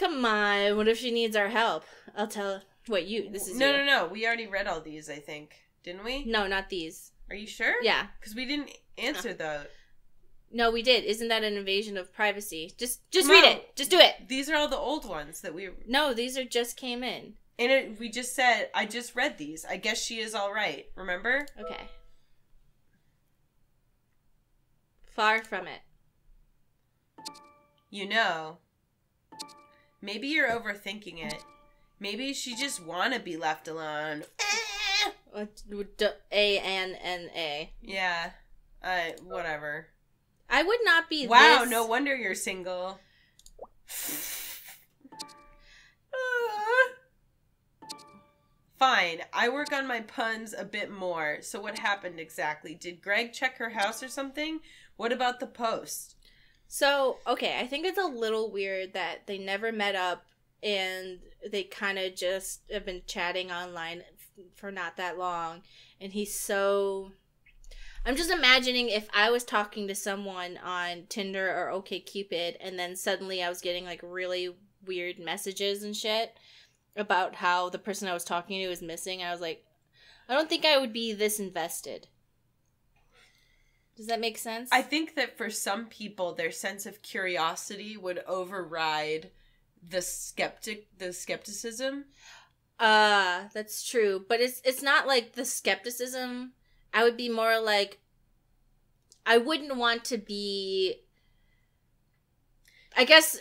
Come on. What if she needs our help? I'll tell. Wait, you. This is you. No. We already read all these, I think. Didn't we? No, not these. Are you sure? Yeah. Because we didn't answer the... No, we did. Isn't that an invasion of privacy? Just read it. Just do it. These are all the old ones that we... No, these are just came in. And we just said, I just read these. I guess she is all right. Remember? Okay. Far from it. You know, maybe you're overthinking it. Maybe she just want to be left alone. A-N-N-A. Yeah. Whatever. I would not be Wow, this... no wonder you're single. Fine, I work on my puns a bit more. So what happened exactly? Did Greg check her house or something? What about the post? So, okay, I think it's a little weird that they never met up and they kind of just have been chatting online for not that long. And he's so... I'm just imagining if I was talking to someone on Tinder or OkCupid and then suddenly I was getting like really weird messages and shit about how the person I was talking to was missing. I was like, I don't think I would be this invested. Does that make sense? I think that for some people, their sense of curiosity would override the skepticism. That's true. But it's not like the skepticism. I would be more like, I wouldn't want to be, I guess,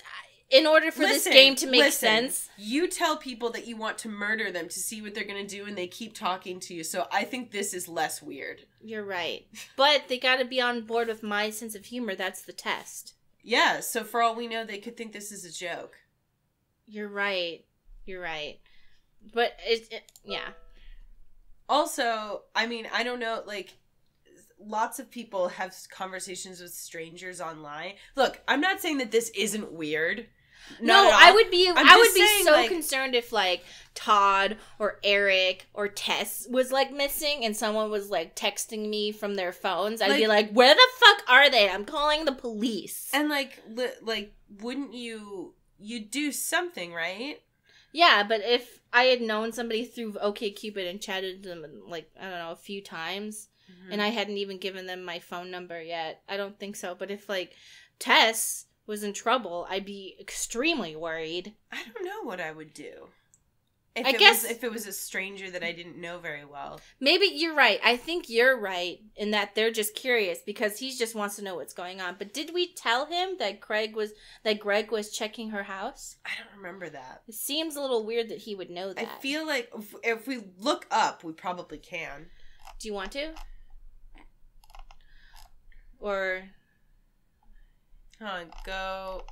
in order for this game to make sense. You tell people that you want to murder them to see what they're going to do and they keep talking to you. So I think this is less weird. You're right. But they got to be on board with my sense of humor. That's the test. Yeah, so for all we know, they could think this is a joke. You're right. You're right. But yeah. Also, I mean, I don't know, like, lots of people have conversations with strangers online. Look, I'm not saying that this isn't weird. No, I would be saying, so like, concerned if like Todd or Eric or Tess was like missing and someone was like texting me from their phones. I'd be like, where the fuck are they? I'm calling the police. And like wouldn't you'd do something, right? Yeah, but if I had known somebody through OkCupid and chatted to them like, I don't know, a few times and I hadn't even given them my phone number yet, I don't think so. But if like Tess was in trouble, I'd be extremely worried. I don't know what I would do. If it was a stranger that I didn't know very well. Maybe you're right. I think you're right in that they're just curious because he just wants to know what's going on. But did we tell him that Greg was checking her house? I don't remember that. It seems a little weird that he would know that. I feel like if we look up, we probably can. Do you want to? Or... go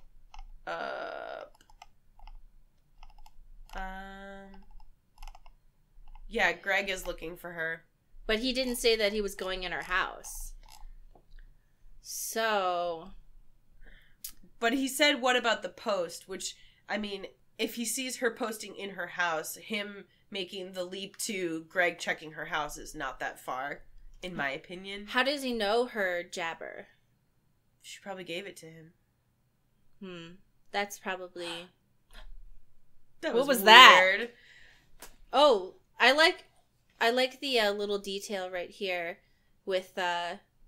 up. Yeah, Greg is looking for her. But he didn't say that he was going in her house. So... But he said, what about the post? Which, I mean, if he sees her posting in her house, him making the leap to Greg checking her house is not that far, in my opinion. How does he know her jabber? She probably gave it to him. That's probably... What was weird. That? Oh, I like the little detail right here with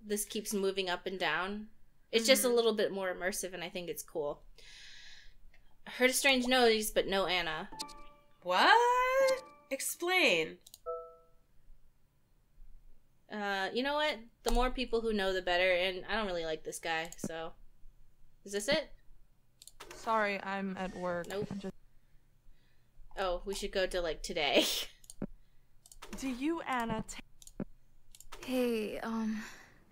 this keeps moving up and down. It's just a little bit more immersive, and I think it's cool. Heard a strange noise, but no Anna. What? Explain. You know what? The more people who know, the better, and I don't really like this guy, so... Is this it? Sorry, I'm at work. Nope. Oh, we should go to, like, today. Do you, Anna, Hey,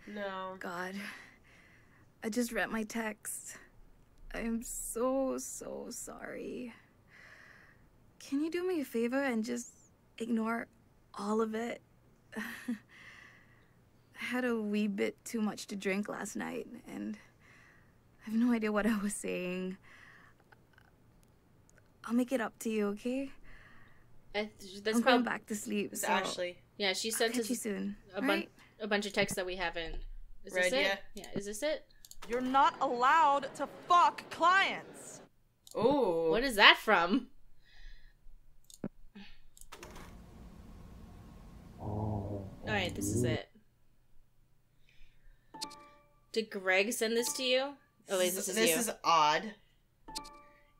No. God. I just read my text. I am so sorry. Can you do me a favor and just ignore all of it? I had a wee bit too much to drink last night, and I have no idea what I was saying. I'll make it up to you, okay? I'm going back to sleep. It's so Ashley. Yeah, she sent catch us you soon. a bunch of texts that we haven't. Is Read, this it? yeah. Yeah, is this it? You're not allowed to fuck clients. Ooh. What is that from? Alright, this is it. Did Greg send this to you? Oh wait, this is you. This is odd.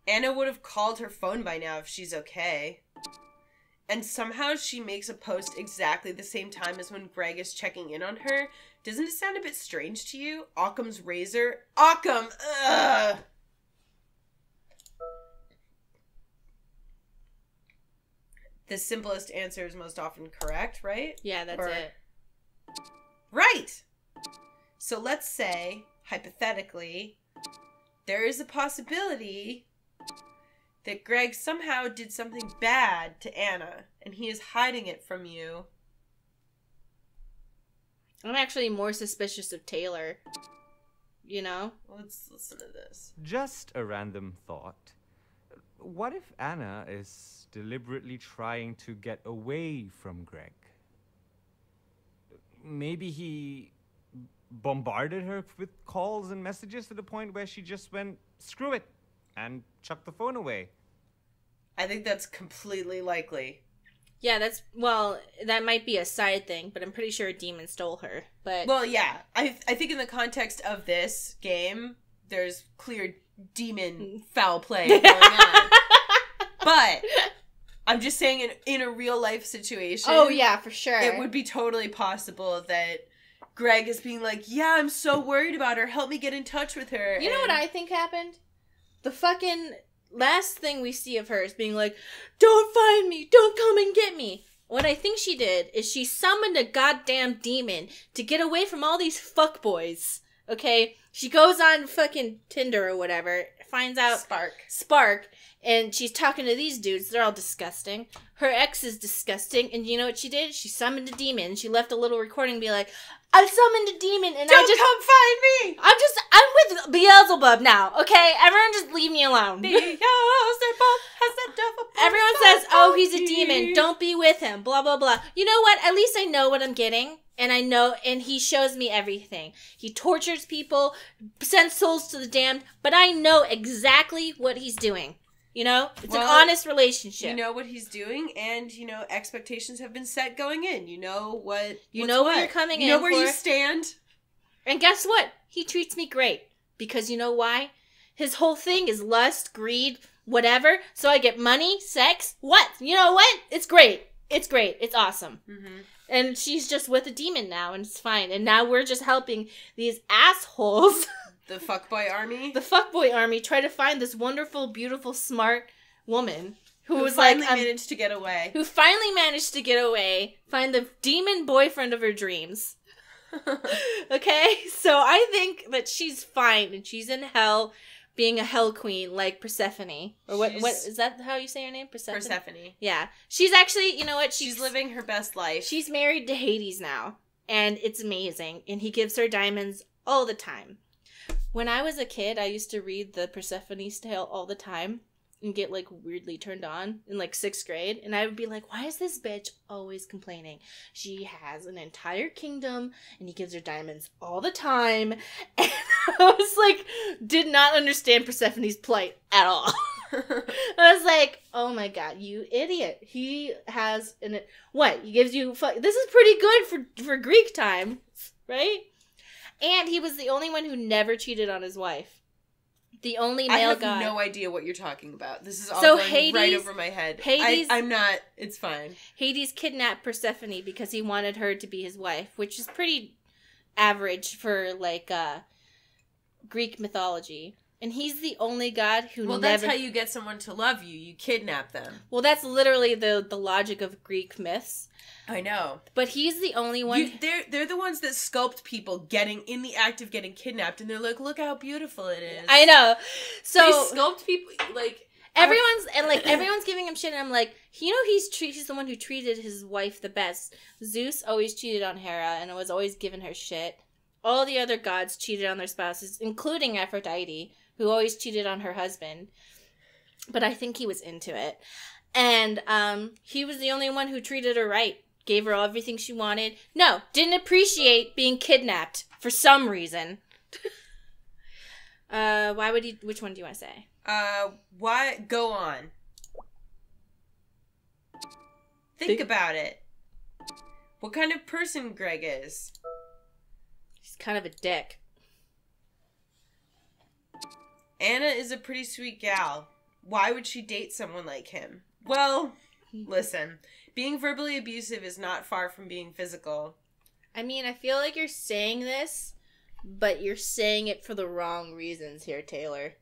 Anna would have called her phone by now if she's okay. And somehow she makes a post exactly the same time as when Greg is checking in on her. Doesn't it sound a bit strange to you? Occam's razor? Occam! Ugh! The simplest answer is most often correct, right? Yeah, that's Or- it. Right! So let's say, hypothetically, there is a possibility that Greg somehow did something bad to Anna, and he is hiding it from you. I'm actually more suspicious of Taylor. You know? Let's listen to this. Just a random thought. What if Anna is deliberately trying to get away from Greg? Maybe he bombarded her with calls and messages to the point where she just went, screw it, and chucked the phone away. I think that's completely likely. Yeah, that might be a side thing, but I'm pretty sure a demon stole her. But Well, yeah. I think in the context of this game, there's clear demon foul play going on. But I'm just saying in a real life situation. oh yeah, for sure. It would be totally possible that Greg is being like, yeah, I'm so worried about her. Help me get in touch with her. You know what I think happened? The fucking last thing we see of her is being like, don't find me, don't come and get me. What I think she did is she summoned a goddamn demon to get away from all these fuckboys. Okay? She goes on fucking Tinder or whatever, finds out Spark, and she's talking to these dudes. They're all disgusting. Her ex is disgusting, and you know what she did? She summoned a demon. She left a little recording and be like, I summoned a demon, and Don't come find me! I'm with Beelzebub now, okay? Everyone just leave me alone. Beelzebub has the devil. Everyone says, oh, he's a demon. Don't be with him. Blah, blah, blah. You know what? At least I know what I'm getting. And I know, and he shows me everything. He tortures people, sends souls to the damned, but I know exactly what he's doing. You know? It's an honest relationship. You know what he's doing, and, expectations have been set going in. You know what... You know what you're coming in You know where for. you stand. And guess what? He treats me great. Because you know why? His whole thing is lust, greed, whatever. So I get money, sex, what? You know what? It's great. It's great. It's awesome. Mm-hmm. And she's just with a demon now, and it's fine. And now we're just helping these assholes, The fuckboy army. the fuckboy army, try to find this wonderful, beautiful, smart woman who was finally like, managed to get away. who finally managed to get away, find the demon boyfriend of her dreams. Okay? So I think that she's fine, and she's in hell being a hell queen like Persephone. Or what is that how you say her name? Persephone. Yeah. She's actually, you know what? She's living her best life. She's married to Hades now, and it's amazing, and he gives her diamonds all the time. When I was a kid, I used to read the Persephone's Tale all the time and get, like, weirdly turned on in, like, 6th grade, and I would be like, why is this bitch always complaining? She has an entire kingdom, and he gives her diamonds all the time, and I was like, did not understand Persephone's plight at all. I was like, oh my god, you idiot. He has what? He gives you this is pretty good for Greek time, right? And he was the only one who never cheated on his wife. The only male god. I have no idea what you're talking about. This is all So going Hades- right over my head. Hades- I'm not. It's fine. Hades kidnapped Persephone because he wanted her to be his wife, which is pretty average for like Greek mythology. And he's the only god who Well, never. that's how you get someone to love you. You kidnap them. Well, that's literally the logic of Greek myths. I know. But he's the only one. They're the ones that sculpt people getting in the act of getting kidnapped, and they're like, "Look how beautiful it is." I know. So they sculpt people like everyone's giving him shit, and I'm like, you know, he's the one who treated his wife the best. Zeus always cheated on Hera and was always giving her shit. All the other gods cheated on their spouses, including Aphrodite, who always cheated on her husband. But I think he was into it, and he was the only one who treated her right. Gave her everything she wanted. No, didn't appreciate being kidnapped for some reason. Why would he? Which one do you want to say? Why? Go on. Think about it. What kind of person Greg is? He's kind of a dick. Anna is a pretty sweet gal. Why would she date someone like him? Well, listen. Being verbally abusive is not far from being physical. I mean, I feel like you're saying this, but you're saying it for the wrong reasons here, Taylor.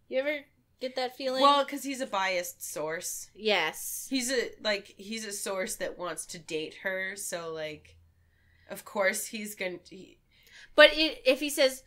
You ever get that feeling? Well, because he's a biased source. Yes. He's a source that wants to date her, so, like, of course he's gonna... But if he says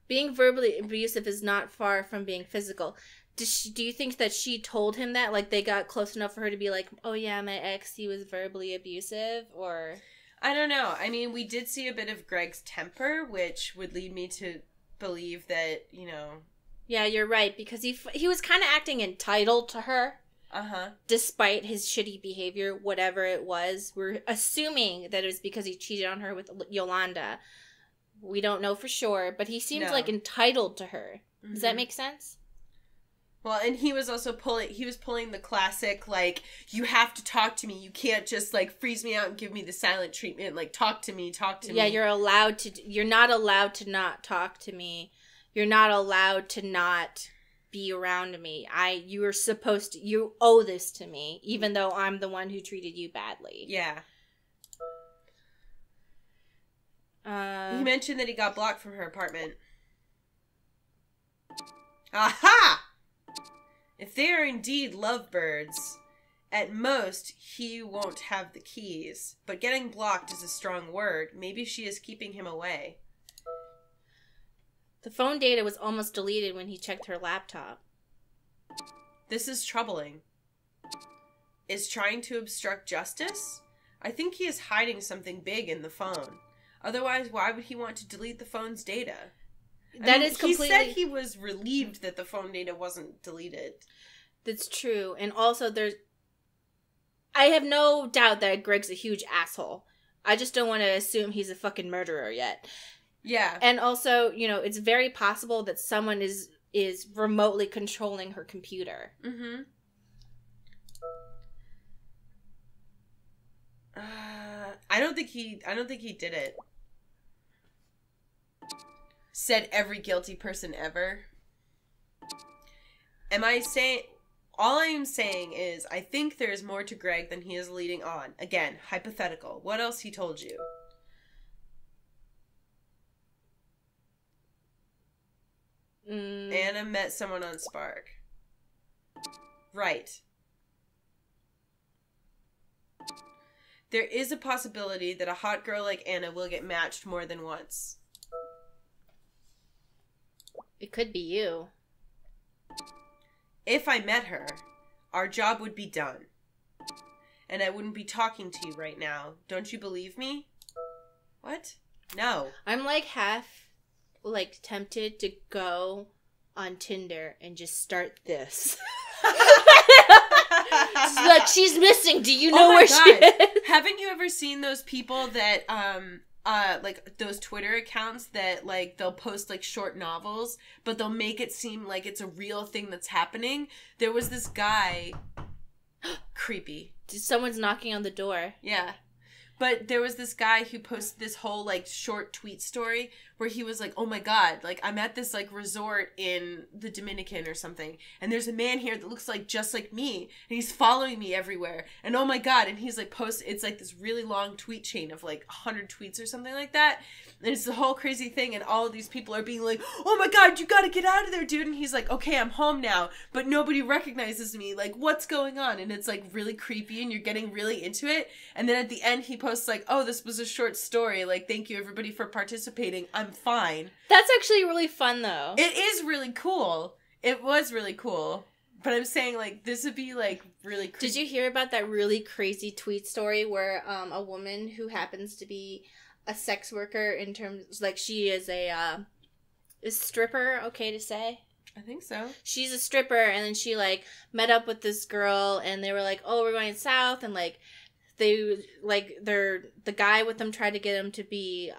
being verbally abusive is not far from being physical, do you think that she told him that? Like, they got close enough for her to be like, oh yeah, my ex, he was verbally abusive? Or... I don't know. I mean, we did see a bit of Greg's temper, which would lead me to believe that, you know... Yeah, you're right, because he was kind of acting entitled to her. Uh-huh. Despite his shitty behavior, whatever it was. We're assuming that it was because he cheated on her with Yolanda. We don't know for sure, but he seemed like entitled to her. Mm-hmm. Does that make sense? Well, and he was also pulling the classic, like, you have to talk to me. You can't just, like, freeze me out and give me the silent treatment. Like, talk to me. Yeah, you're not allowed to not talk to me. You're not allowed to not be around me. You owe this to me, even though I'm the one who treated you badly. Yeah. He mentioned that he got blocked from her apartment. Aha! If they are indeed lovebirds, at most, he won't have the keys. But getting blocked is a strong word. Maybe she is keeping him away. The phone data was almost deleted when he checked her laptop. This is troubling. Is trying to obstruct justice? I think he is hiding something big in the phone. Otherwise, why would he want to delete the phone's data? He said he was relieved that the phone data wasn't deleted. That's true. And also, I have no doubt that Greg's a huge asshole. I just don't want to assume he's a fucking murderer yet. Yeah. And also, you know, it's very possible that someone is remotely controlling her computer. Mm-hmm. I don't think he did it. Said every guilty person ever. All I am saying is, I think there is more to Greg than he is leading on. Again, hypothetical. What else he told you? Anna met someone on Spark. Right. There is a possibility that a hot girl like Anna will get matched more than once. It could be you. If I met her, our job would be done. And I wouldn't be talking to you right now. Don't you believe me? What? No. I'm half tempted to go on Tinder and just start this. Like, she's missing. Do you know where she is? Haven't you ever seen those people that those Twitter accounts that they'll post short novels, but they'll make it seem like it's a real thing that's happening? There was this guy. Creepy. Someone's knocking on the door. Yeah. But there was this guy who posted this whole short tweet story where he was like, oh my God, I'm at this resort in the Dominican or something. And there's a man here that looks just like me. And he's following me everywhere. And oh my God. And he's it's this really long tweet chain of 100 tweets or something like that. And it's the whole crazy thing. And all of these people are being like, oh my God, you got to get out of there, dude. And he's like, okay, I'm home now. But nobody recognizes me. What's going on? And it's really creepy and you're getting really into it. And then at the end, he posts oh, this was a short story. Thank you everybody for participating. I'm fine. That's actually really fun though. It is really cool. It was really cool. But I'm saying this would be really creepy. Did you hear about that really crazy tweet story where a woman who happens to be a sex worker in terms she is a stripper, okay to say? I think so. She's a stripper and then she met up with this girl and they were oh, we're going south and the guy with them tried to get him to be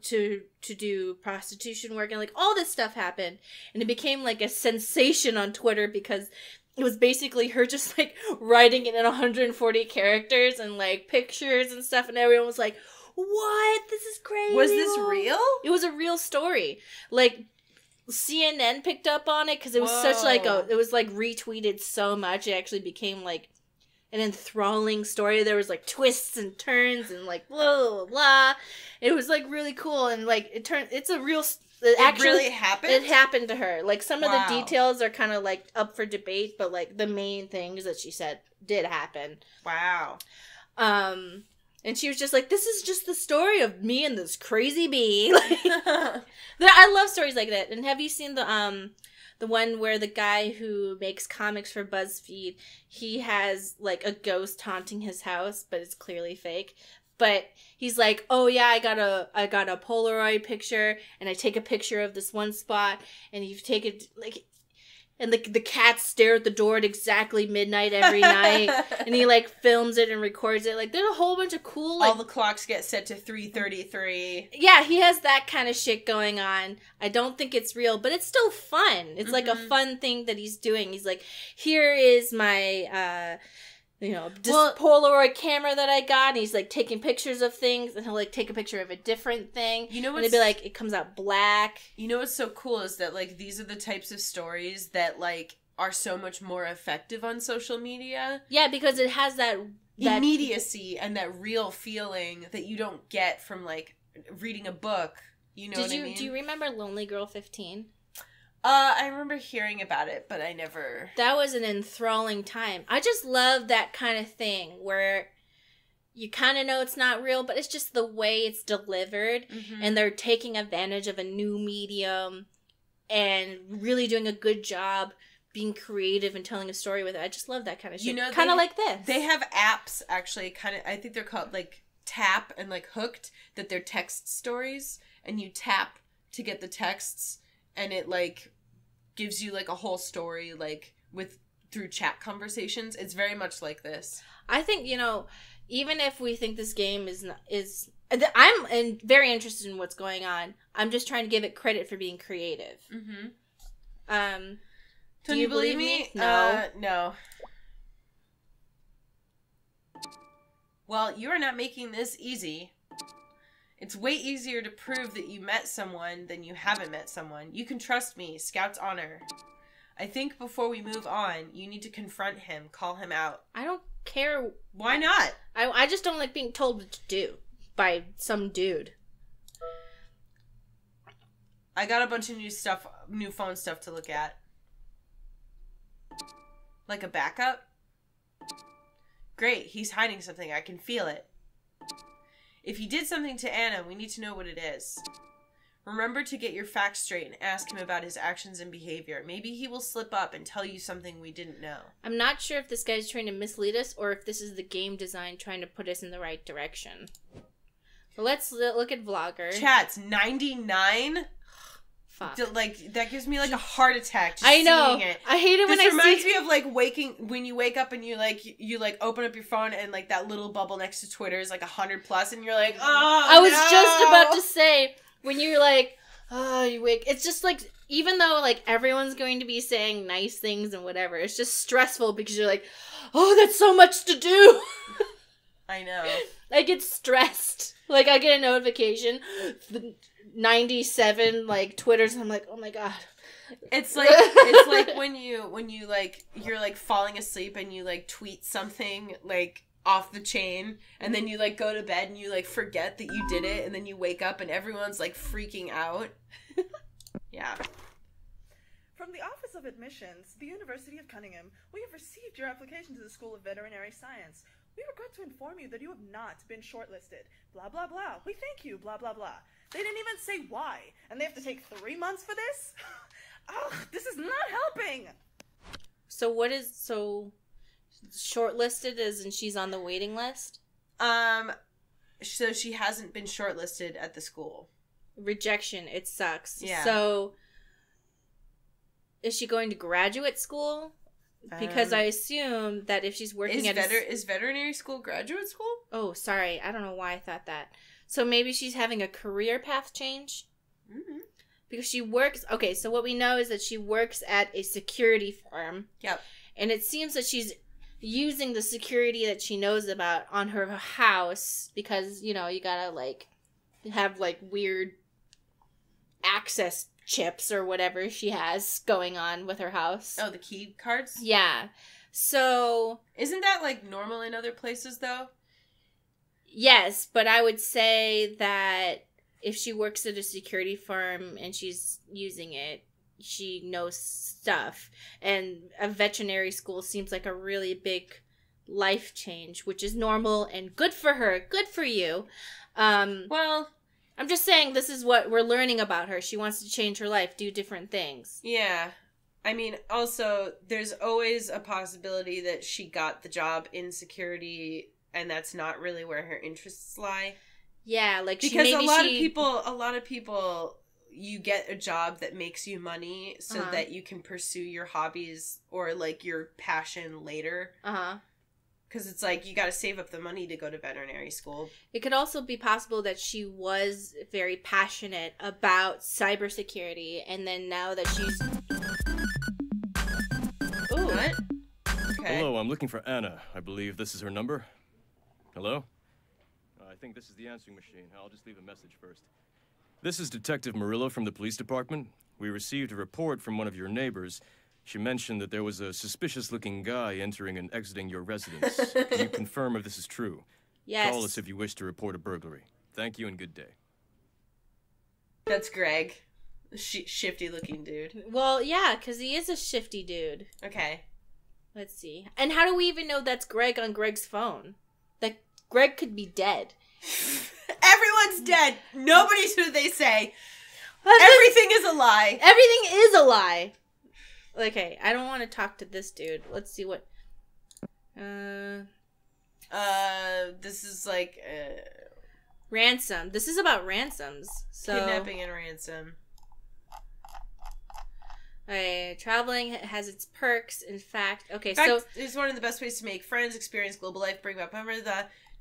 to do prostitution work, and like all this stuff happened, and it became like a sensation on Twitter because it was basically her just like writing it in 140 characters and like pictures and stuff, and everyone was like, what? This is crazy. Was this real? It was a real story. Like, CNN picked up on it because it was such like it was like retweeted so much. It actually became like an enthralling story. There was like twists and turns and like blah, blah, blah. It was like really cool, and like it's a real... It really happened? It happened to her. Like, some of Wow. the details are kind of like up for debate, but like the main things that she said did happen. Wow. And she was just like, this is just the story of me and this crazy bee. Like, I love stories like that. And have you seen the one where the guy who makes comics for BuzzFeed, he has like a ghost haunting his house, but it's clearly fake. But he's like, oh yeah, I got a Polaroid picture, and I take a picture of this one spot, and you take it like, and the cats stare at the door at exactly midnight every night, and he like films it and records it. Like, there's a whole bunch of cool. Like, all the clocks get set to 3:33. yeah, he has that kind of shit going on. I don't think it's real, but it's still fun. It's like a fun thing that he's doing. He's like, here is my Polaroid camera that I got, and he's like taking pictures of things, and he'll like take a picture of a different thing. You know and what's... it'd be like, it comes out black. You know what's so cool is that like these are the types of stories that like are so much more effective on social media. Yeah, because it has that immediacy and that real feeling that you don't get from like reading a book. You know what I mean? Do you remember Lonely Girl 15? I remember hearing about it, but I never... That was an enthralling time. I just love that kind of thing where you kind of know it's not real, but it's just the way it's delivered, and they're taking advantage of a new medium and really doing a good job being creative and telling a story with it. I just love that kind of shit. You know, kind of like this. They have apps, actually, kind of... I think they're called, like, Tap and, like, Hooked, that they're text stories, and you tap to get the texts, and it, like... gives you like a whole story like through chat conversations. It's very much like this. I think, even if we think this game is I'm very interested in what's going on. I'm just trying to give it credit for being creative. Do you believe me? No. No. Well, you are not making this easy. It's way easier to prove that you met someone than you haven't met someone. You can trust me. Scout's honor. I think before we move on, you need to confront him. Call him out. I don't care. Why not? I just don't like being told what to do by some dude. I got a bunch of new phone stuff to look at. Like a backup? Great. He's hiding something. I can feel it. If you did something to Anna, we need to know what it is. Remember to get your facts straight and ask him about his actions and behavior. Maybe he will slip up and tell you something we didn't know. I'm not sure if this guy's trying to mislead us or if this is the game design trying to put us in the right direction. But let's look at Vlogger. Chat's 99? Fuck. Like, that gives me like a heart attack just I know. seeing it. I hate it when I see... This reminds me of like when you wake up and you open up your phone and like that little bubble next to Twitter is like 100+ and you're like, oh, I was just about to say, when you're like, oh, you wake... It's just like, even though like everyone's going to be saying nice things and whatever, it's just stressful because you're like, oh, that's so much to do. I know. I get stressed. Like, I get a notification... 97 like Twitters and I'm like, oh my god. It's like when you like you're like falling asleep and you like tweet something like off the chain and then you like go to bed and you like forget that you did it and then you wake up and everyone's like freaking out. Yeah. From the Office of Admissions, the University of Cunningham, we have received your application to the School of Veterinary Science. We regret to inform you that you have not been shortlisted. Blah, blah, blah. We thank you. Blah, blah, blah. They didn't even say why. And they have to take 3 months for this? Ugh, this is not helping. So shortlisted as in she's on the waiting list? So she hasn't been shortlisted at the school. Rejection. It sucks. Yeah. So is she going to graduate school? Because I assume that if she's working is veterinary school graduate school? Oh, sorry. I don't know why I thought that. So maybe she's having a career path change? Mm-hmm. Because she works... Okay, so what we know is that she works at a security firm. Yep. And it seems that she's using the security that she knows about on her house because, you know, you gotta, like, have, like, weird access chips or whatever she has going on with her house. Oh, the key cards? Yeah. So... Isn't that, like, normal in other places, though? Yes, but I would say that if she works at a security firm and she's using it, she knows stuff. And a veterinary school seems like a really big life change, which is normal and good for her. Good for you. Well, I'm just saying this is what we're learning about her. She wants to change her life, do different things. yeah. I mean, also, there's always a possibility that she got the job in security and that's not really where her interests lie. Yeah, like because a lot of people, you get a job that makes you money so that you can pursue your hobbies or like your passion later. Because it's like you got to save up the money to go to veterinary school. It could also be possible that she was very passionate about cybersecurity, and then now that she's... Ooh. What? Okay. Hello, I'm looking for Anna. I believe this is her number. Hello? I think this is the answering machine. I'll just leave a message first. This is Detective Murillo from the police department. We received a report from one of your neighbors. She mentioned that there was a suspicious-looking guy entering and exiting your residence. Can you confirm if this is true? Yes. Call us if you wish to report a burglary. Thank you and good day. That's Greg. Shifty-looking dude. Well, yeah, because he is a shifty dude. Okay. Let's see. And how do we even know that's Greg on Greg's phone? That Greg could be dead. Everyone's dead. Nobody's who they say. Everything is a lie. Everything is a lie. Okay, I don't want to talk to this dude. Let's see what... This is like... ransom. This is about ransoms. So... Kidnapping and ransom. Traveling has its perks. In fact, so it's one of the best ways to make friends, experience global life, bring back memories.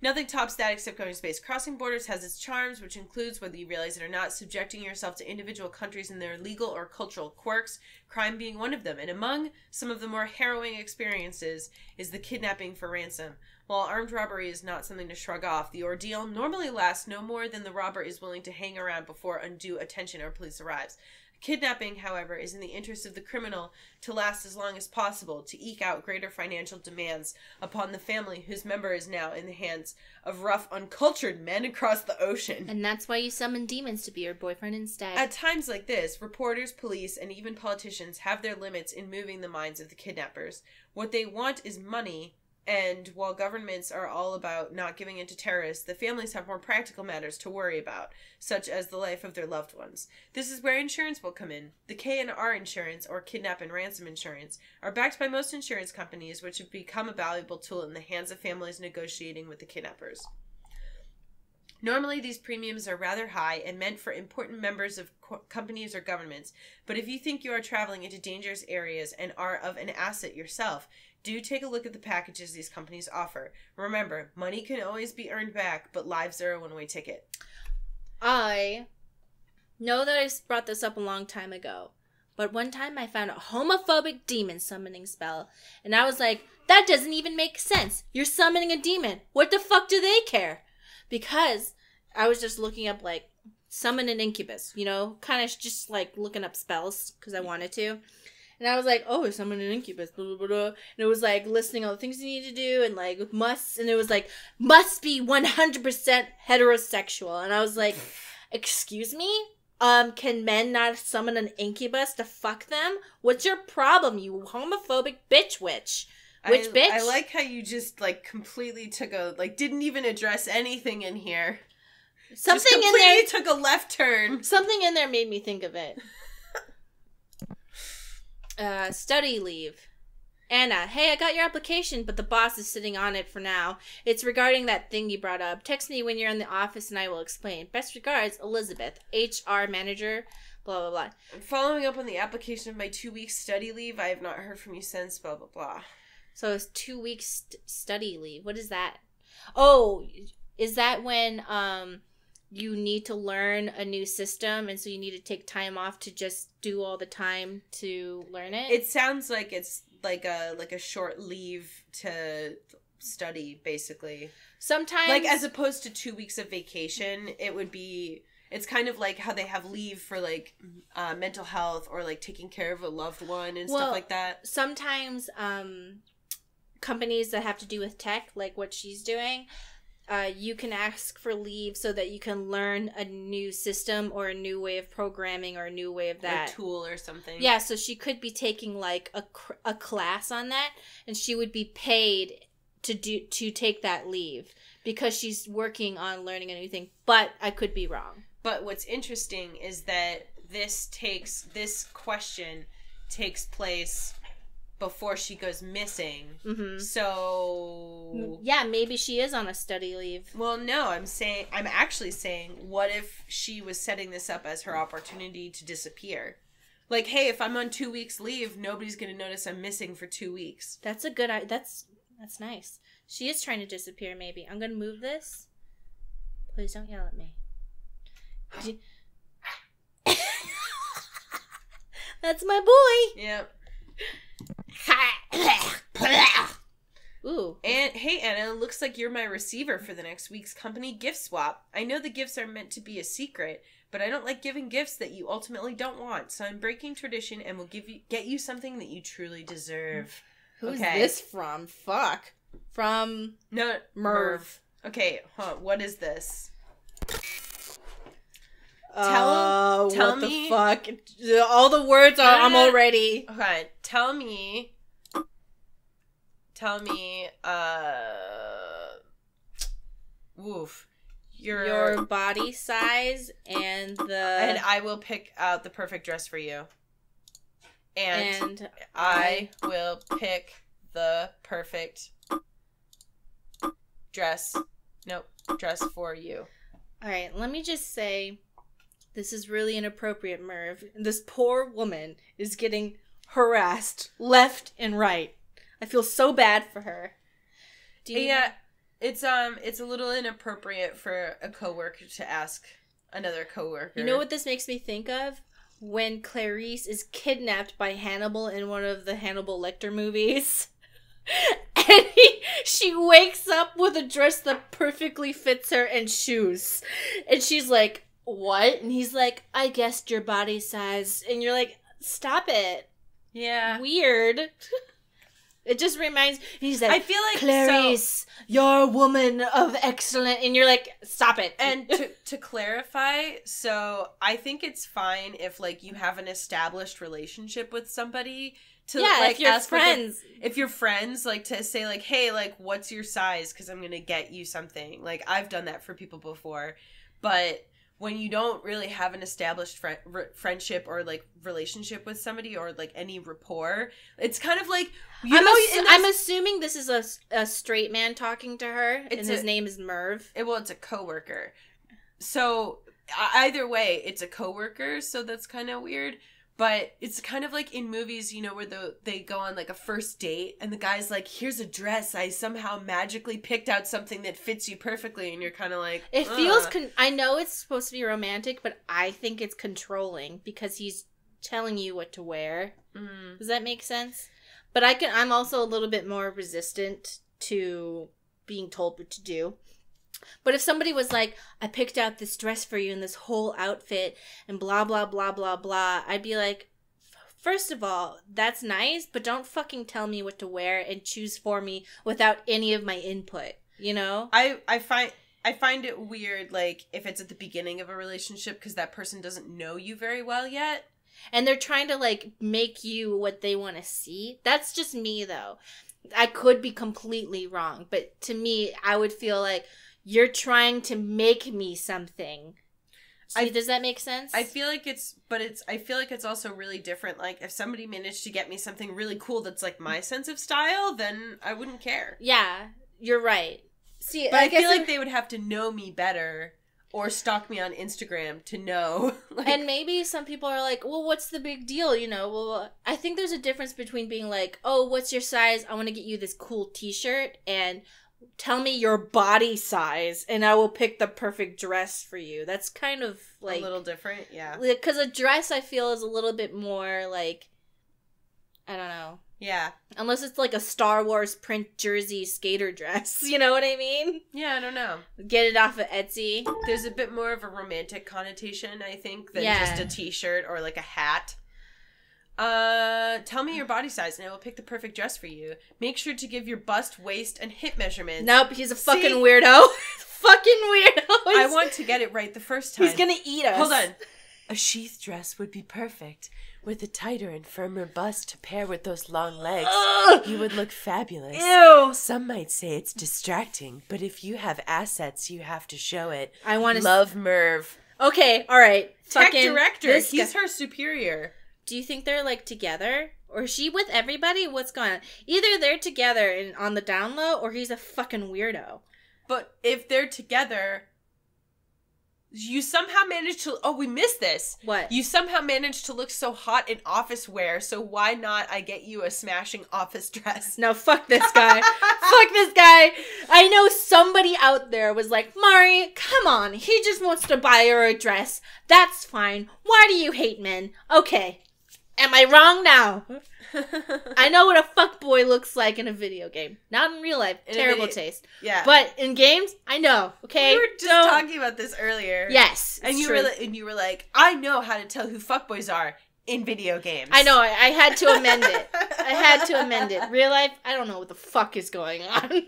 Nothing tops that except going to space. Crossing borders has its charms, which includes, whether you realize it or not, subjecting yourself to individual countries and their legal or cultural quirks, crime being one of them. And among some of the more harrowing experiences is the kidnapping for ransom. While armed robbery is not something to shrug off, the ordeal normally lasts no more than the robber is willing to hang around before undue attention or police arrives. Kidnapping, however, is in the interest of the criminal to last as long as possible, to eke out greater financial demands upon the family whose member is now in the hands of rough, uncultured men across the ocean. And that's why you summon demons to be your boyfriend instead. At times like this, reporters, police, and even politicians have their limits in moving the minds of the kidnappers. What they want is money. And while governments are all about not giving in to terrorists, the families have more practical matters to worry about, such as the life of their loved ones. This is where insurance will come in. The K&R insurance, or kidnap and ransom insurance, are backed by most insurance companies, which have become a valuable tool in the hands of families negotiating with the kidnappers. Normally, these premiums are rather high and meant for important members of companies or governments, but if you think you are traveling into dangerous areas and are of an asset yourself, do take a look at the packages these companies offer. Remember, money can always be earned back, but lives are a one-way ticket. I know that I brought this up a long time ago, but one time I found a homophobic demon summoning spell, and I was like, that doesn't even make sense. You're summoning a demon. What the fuck do they care? Because I was just looking up, like, summon an incubus, you know, kind of just, like, looking up spells because I wanted to. And I was like, oh, summon an incubus, blah, blah, blah, blah. And it was like listing all the things you need to do and like musts. And it was like, must be 100% heterosexual. And I was like, excuse me? Can men not summon an incubus to fuck them? What's your problem, you homophobic bitch witch? Which bitch? I like how you just like completely didn't even address anything in here. Something in there took a left turn. Something in there made me think of it. Study leave. Anna, hey, I got your application, but the boss is sitting on it for now. It's regarding that thing you brought up. Text me when you're in the office and I will explain. Best regards, Elizabeth, HR manager, blah, blah, blah. Following up on the application of my 2-week study leave, I have not heard from you since, blah, blah, blah. So it's 2 weeks study leave. What is that? Oh, is that when you need to learn a new system and so you need to take time off to just do all the time to learn it? It sounds like it's like a short leave to study, basically. Sometimes, like, as opposed to 2 weeks of vacation, it would be... It's kind of like how they have leave for, like, mental health or, like, taking care of a loved one and stuff like that. Sometimes companies that have to do with tech, like what she's doing, you can ask for leave so that you can learn a new system or a new way of programming or a new way of that. A tool or something. Yeah, so she could be taking, like, a class on that, and she would be paid to take that leave because she's working on learning a new thing. But I could be wrong. But what's interesting is that this question takes place before she goes missing. Mm-hmm. So yeah, maybe she is on a study leave. Well, no, I'm actually saying, what if she was setting this up as her opportunity to disappear? Like, hey, if I'm on 2 weeks leave, nobody's gonna notice I'm missing for 2 weeks. That's a good. That's nice. She is trying to disappear. Maybe I'm gonna move this. Please don't yell at me. That's my boy. Yep. Ooh. And hey, Anna, looks like you're my receiver for the next week's company gift swap. I know the gifts are meant to be a secret, but I don't like giving gifts that you ultimately don't want. So I'm breaking tradition and will get you something that you truly deserve. Who's this from? Fuck. From Merv. Okay, what is this? Tell what me. The fuck? All the words are. I'm already. Okay, tell me. Woof. Your body size and I will pick out the perfect dress for you. And I will pick the perfect dress for you. All right, let me just say, this is really inappropriate, Merv. This poor woman is getting harassed left and right. I feel so bad for her. It's a little inappropriate for a coworker to ask another coworker. You know what this makes me think of? When Clarice is kidnapped by Hannibal in one of the Hannibal Lecter movies. And she wakes up with a dress that perfectly fits her and shoes. And she's like, what? And he's like, I guessed your body size. And you're like, stop it. Yeah. Weird. It just reminds... He's like, I feel like Clarice, you're a woman of excellent... And you're like, stop it. And to clarify, so I think it's fine if, like, you have an established relationship with somebody... if you're friends. If you're friends, like, to say, like, hey, like, what's your size? Because I'm going to get you something. Like, I've done that for people before. But when you don't really have an established friendship or, like, relationship with somebody or, like, any rapport, it's kind of like... I'm assuming this is a straight man talking to her, and his name is Merv. It's a coworker. So, either way, it's a coworker, so that's kind of weird. But it's kind of like in movies, you know, where they go on, like, a first date, and the guy's like, here's a dress, I somehow magically picked out something that fits you perfectly, and you're kind of like, It feels, I know it's supposed to be romantic, but I think it's controlling, because he's telling you what to wear. Mm. Does that make sense? But I'm also a little bit more resistant to being told what to do. But if somebody was like, I picked out this dress for you and this whole outfit and blah, blah, blah, blah, blah, I'd be like, first of all, that's nice, but don't fucking tell me what to wear and choose for me without any of my input, you know? I find it weird, like, if it's at the beginning of a relationship because that person doesn't know you very well yet. And they're trying to, like, make you what they want to see. That's just me, though. I could be completely wrong, but to me, I would feel like, you're trying to make me something. See, does that make sense? I feel like it's also really different. Like, if somebody managed to get me something really cool that's like my sense of style, then I wouldn't care. Yeah, you're right. See, But I feel like they would have to know me better or stalk me on Instagram to know. Like, and maybe some people are like, well, what's the big deal? You know, well, I think there's a difference between being like, oh, what's your size? I want to get you this cool t-shirt, and tell me your body size and I will pick the perfect dress for you. That's kind of like a little different, yeah. Because a dress I feel is a little bit more like, I don't know. Yeah. Unless it's like a Star Wars print jersey skater dress. You know what I mean? Yeah, I don't know. Get it off of Etsy. There's a bit more of a romantic connotation, I think, than Yeah. just a t-shirt or like a hat. Tell me your body size and I will pick the perfect dress for you. Make sure to give your bust, waist, and hip measurements. Nope, he's a fucking weirdo. Fucking weirdo. I want to get it right the first time. He's gonna eat us. Hold on. A sheath dress would be perfect. With a tighter and firmer bust to pair with those long legs, you would look fabulous. Ew. Some might say it's distracting, but if you have assets, you have to show it. I want to Love Merv. Okay, all right. Tech Fucking director. this He's guy. her superior. Do you think they're like together? Or is she with everybody? What's going on? Either they're together and on the down low, or he's a fucking weirdo. But if they're together, you somehow managed to... Oh, we missed this. What? You somehow managed to look so hot in office wear, so why not I get you a smashing office dress? No, fuck this guy. Fuck this guy. I know somebody out there was like, Mari, come on. He just wants to buy her a dress. That's fine. Why do you hate men? Okay. Am I wrong now? I know what a fuckboy looks like in a video game. Not in real life. In a Terrible video- taste. Yeah. But in games, I know. Okay? We were just Don't- talking about this earlier. Yes. And it's you true. were like, I know how to tell who fuckboys are in video games. I know. I had to amend it. I had to amend it. Real life, I don't know what the fuck is going on.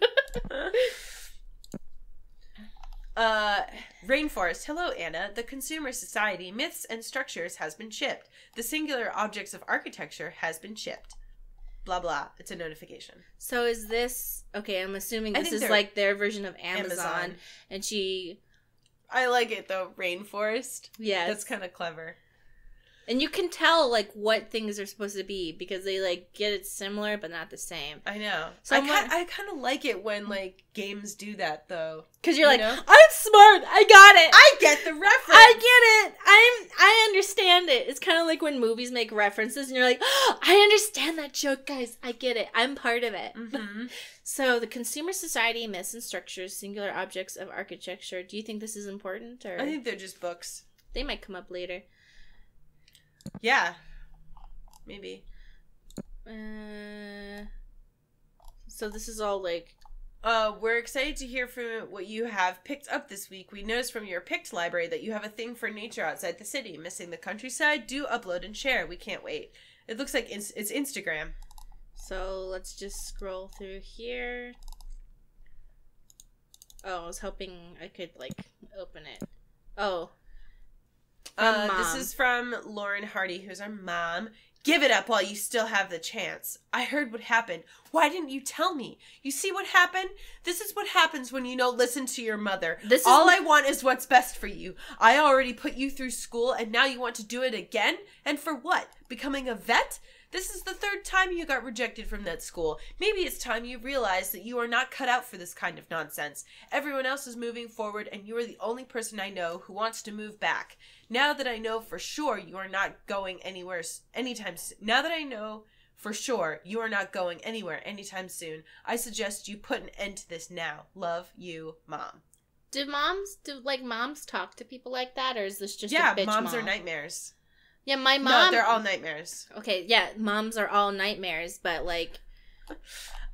Rainforest. Hello, Anna. The Consumer Society Myths and Structures has been shipped. The Singular Objects of Architecture has been shipped. Blah, blah. It's a notification. So is this... Okay, I'm assuming I this think is they're- like their version of Amazon. Amazon. And she... I like it, though. Rainforest. Yeah. That's kind of clever. And you can tell, like, what things are supposed to be. Because they, like, get it similar, but not the same. I know. So I kind of like it when, like, games do that, though. Because you're You like, know? I'm smart! I got it! I get the reference! I get it! I understand it. It's kind of like when movies make references and you're like, oh, I understand that joke, guys. I get it. I'm part of it. Mm-hmm. So, the Consumer Society Myths and Structures, Singular Objects of Architecture. Do you think this is important? Or I think they're just books. they might come up later. Yeah. Maybe. So this is all like... We're excited to hear from what you have picked up this week. We noticed from your picked library that you have a thing for nature outside the city. Missing the countryside? Do upload and share. We can't wait. It looks like it's Instagram. So let's just scroll through here. Oh, I was hoping I could, like, open it. Oh. From This Mom. is from Lauren Hardy, who's our mom. Give it up while you still have the chance. I heard what happened. Why didn't you tell me? You see what happened? This is what happens when you don't listen to your mother. This is All n- I want is what's best for you. I already put you through school and now you want to do it again? And for what? Becoming a vet? This is the third time you got rejected from that school. Maybe it's time you realize that you are not cut out for this kind of nonsense. Everyone else is moving forward and you are the only person I know who wants to move back. Now that I know for sure you are not going anywhere anytime soon. Now that I know for sure you are not going anywhere anytime soon, I suggest you put an end to this now. Love you, Mom. Do moms talk to people like that? Or is this just Yeah, a bitch moms mom? are nightmares. Yeah, my mom... No, they're all nightmares. Okay, yeah, moms are all nightmares, but, like...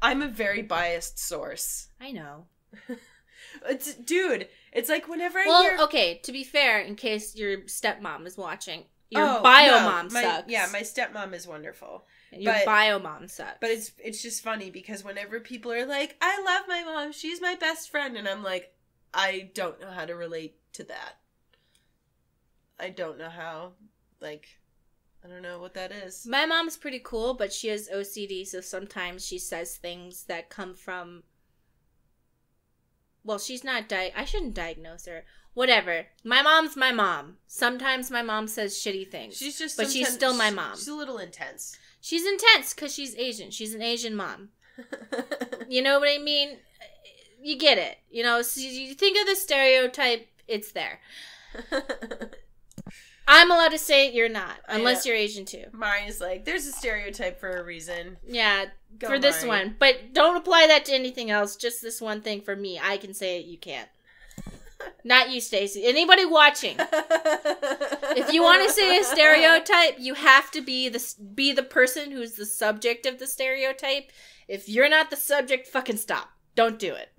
I'm a very biased source. I know. Dude, it's like whenever I Well, hear... okay, to be fair, in case your stepmom is watching, your Oh, bio no, mom sucks. Yeah, my stepmom is wonderful. Your but- bio mom sucks. But it's just funny because whenever people are like, I love my mom, she's my best friend, and I'm like, I don't know how to relate to that. I don't know how. Like, I don't know what that is. My mom's pretty cool, but she has OCD, so sometimes she says things that come from well, she's not I shouldn't diagnose her. Whatever. My mom's my mom. Sometimes my mom says shitty things. She's just, but she's still my mom. She's a little intense. She's intense because she's Asian. She's an Asian mom. You know what I mean? You get it. You know, so you think of the stereotype, it's there. I'm allowed to say it, you're not. Unless you're Asian too. Mari's like, there's a stereotype for a reason. Yeah, Go, for this Mari. one. But don't apply that to anything else. Just this one thing for me. I can say it, you can't. Not you, Stacey. Anybody watching. If you want to say a stereotype, you have to be the person who's the subject of the stereotype. If you're not the subject, fucking stop. Don't do it.